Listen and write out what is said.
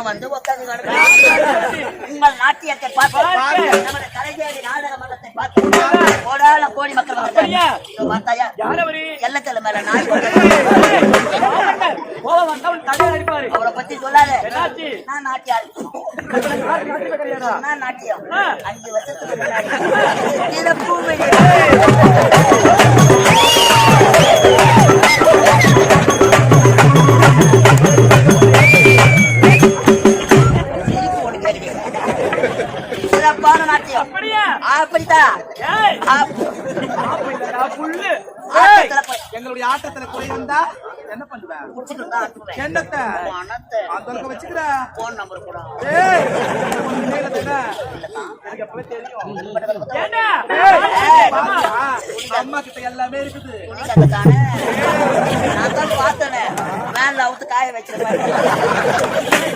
நான் வந்து உட்காந்து உங்கள் நாட்டியத்தை பார்த்து நமது கலைஞரி நாடக மன்றத்தை பார்த்து கோடான கோடி மக்கள் பார்த்தாயா எல்லத்தில் மேல நாய் அவரை பத்தி சொல்லாத நான் நாட்டியாள் நான் நாட்டியம் 5 வருஷத்துக்கு முன்னாடி பூமிடி சிறப்பான நாட்டியம் அப்படித்தான் எங்களுடைய ஆட்டத்துல குறை வந்தா என்ன பண்ணுவேன் என்னத்தை அந்த வச்சுக்கிற போன் நம்பர் கூட எனக்கு எப்பவே தெரியும் அம்மா கிட்ட எல்லாமே இருக்குது நான் தான் பார்த்தேன் மேல அவுத்து காய வச்சிருப்பேன்